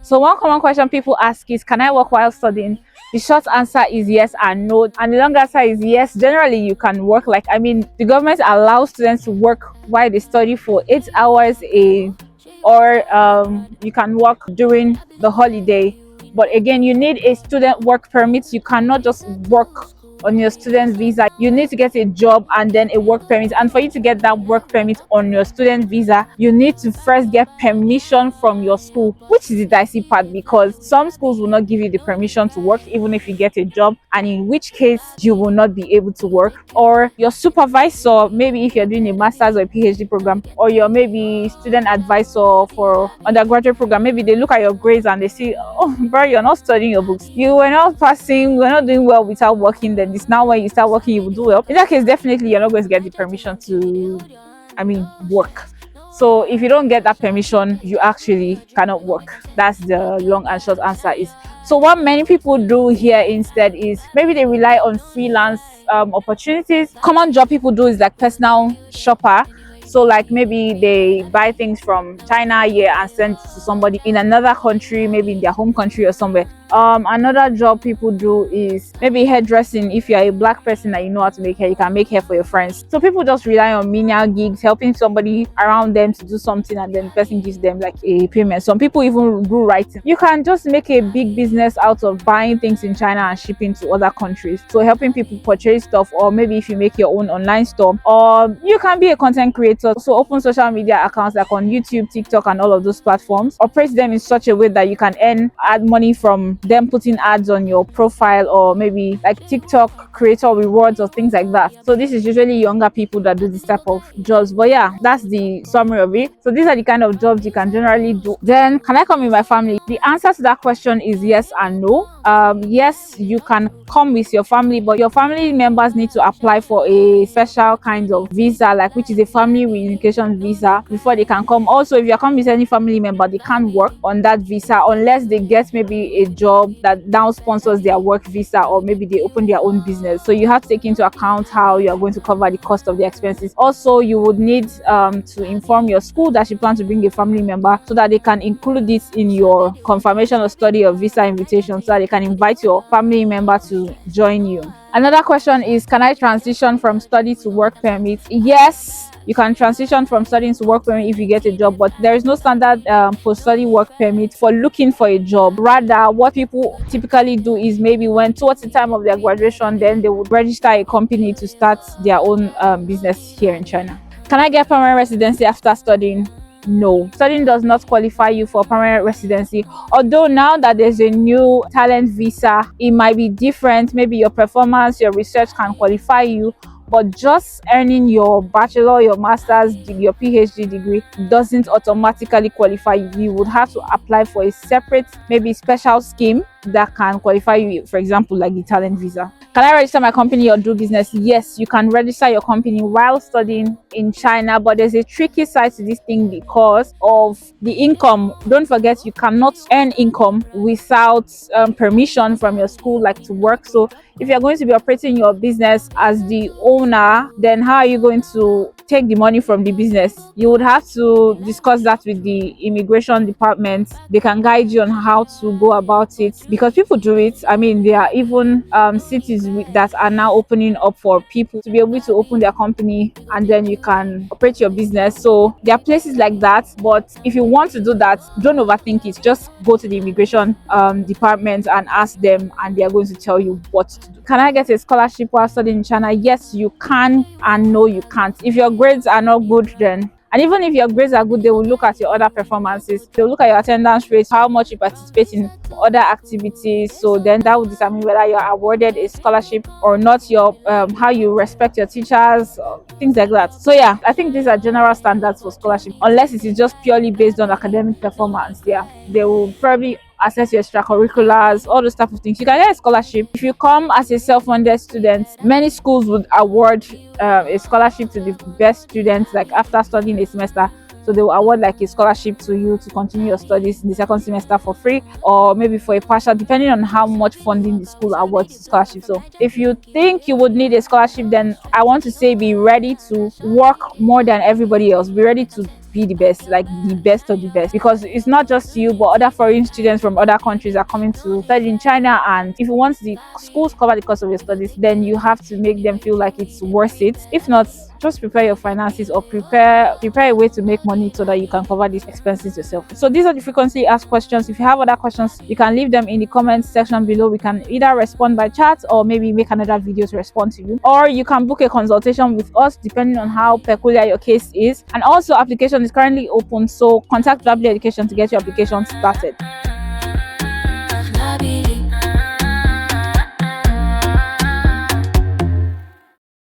So one common question people ask is, can I work while studying? The short answer is yes and no, and the long answer is yes. Generally, you can work. Like, I mean, the government allows students to work while they study for 8 hours or you can work during the holiday. But again, you need a student work permit. You cannot just work on your student visa. You need to get a job and then a work permit. And for you to get that work permit on your student visa, you need to first get permission from your school, which is the dicey part, because some schools will not give you the permission to work even if you get a job, and in which case you will not be able to work. Or your supervisor, maybe if you're doing a master's or a PhD program, or your maybe student advisor for undergraduate program, maybe they look at your grades and they see, oh bro, you're not studying your books, you were not passing, we're not doing well without working, then this now when you start working you will do well. In that case, definitely you're not going to get the permission to, I mean, work. So if you don't get that permission, you actually cannot work. That's the long and short answer is. So what many people do here instead is maybe they rely on freelance opportunities. Common job people do is like personal shopper. So like maybe they buy things from China here and send to somebody in another country, maybe in their home country or somewhere. Another job people do is maybe hairdressing. If you're a black person and you know how to make hair, you can make hair for your friends. So people just rely on menial gigs, helping somebody around them to do something, and then the person gives them like a payment. Some people even do writing. You can just make a big business out of buying things in China and shipping to other countries. So helping people purchase stuff, or maybe if you make your own online store, or you can be a content creator. So open social media accounts like on YouTube, TikTok, and all of those platforms. Operate them in such a way that you can add money from them putting ads on your profile, or maybe like TikTok creator rewards or things like that. So this is usually younger people that do this type of jobs. But yeah, that's the summary of it. So these are the kind of jobs you can generally do. Then, can I come with my family? The answer to that question is yes and no. Yes, you can come with your family, but your family members need to apply for a special kind of visa, like which is a family reunification visa, before they can come. Also, if you're coming with any family member, they can't work on that visa unless they get maybe a job that now sponsors their work visa, or maybe they open their own business. So you have to take into account how you are going to cover the cost of the expenses. Also, you would need to inform your school that you plan to bring a family member, so that they can include this in your confirmation of study or visa invitation, so that they can invite your family member to join you. Another question is, can I transition from study to work permit? Yes, you can transition from studying to work permit if you get a job, but there is no standard post-study work permit for looking for a job. Rather, what people typically do is maybe when towards the time of their graduation, then they would register a company to start their own business here in China. Can I get permanent residency after studying? No, studying does not qualify you for permanent residency. Although now that there's a new talent visa, it might be different. Maybe your performance, your research can qualify you, but just earning your bachelor, your master's, your PhD degree doesn't automatically qualify you. You would have to apply for a separate, maybe special scheme that can qualify you, for example, like the talent visa. Can I register my company or do business? Yes, you can register your company while studying in China, but there's a tricky side to this thing because of the income. Don't forget, you cannot earn income without permission from your school, like to work. So if you're going to be operating your business as the owner, then how are you going to take the money from the business? You would have to discuss that with the immigration department. They can guide you on how to go about it, because people do it. I mean, there are even cities that are now opening up for people to be able to open their company and then you can operate your business. So there are places like that, but if you want to do that, don't overthink it. Just go to the immigration department and ask them, and they are going to tell you what to do. Can I get a scholarship while studying in China? Yes, you can, and no, you can't. If your grades are not good, then, and even if your grades are good, they will look at your other performances. They'll look at your attendance rates, how much you participate in other activities. So then that will determine whether you're awarded a scholarship or not, your how you respect your teachers, things like that. So yeah, I think these are general standards for scholarship. Unless it is just purely based on academic performance, yeah, they will probably assess your extracurriculars, all those type of things. You can get a scholarship. If you come as a self-funded student, many schools would award a scholarship to the best students, like after studying a semester. So they will award like a scholarship to you to continue your studies in the second semester for free, or maybe for a partial, depending on how much funding the school awards the scholarship. So if you think you would need a scholarship, then I want to say be ready to work more than everybody else. Be ready to be the best, like the best of the best, because it's not just you but other foreign students from other countries are coming to study in China. And if you want the schools cover the cost of your studies, then you have to make them feel like it's worth it. If not, just prepare your finances or prepare a way to make money so that you can cover these expenses yourself. So these are the frequently asked questions. If you have other questions, you can leave them in the comments section below. We can either respond by chat or maybe make another video to respond to you, or you can book a consultation with us depending on how peculiar your case is. And also, application is currently open, so contact W Education to get your application started.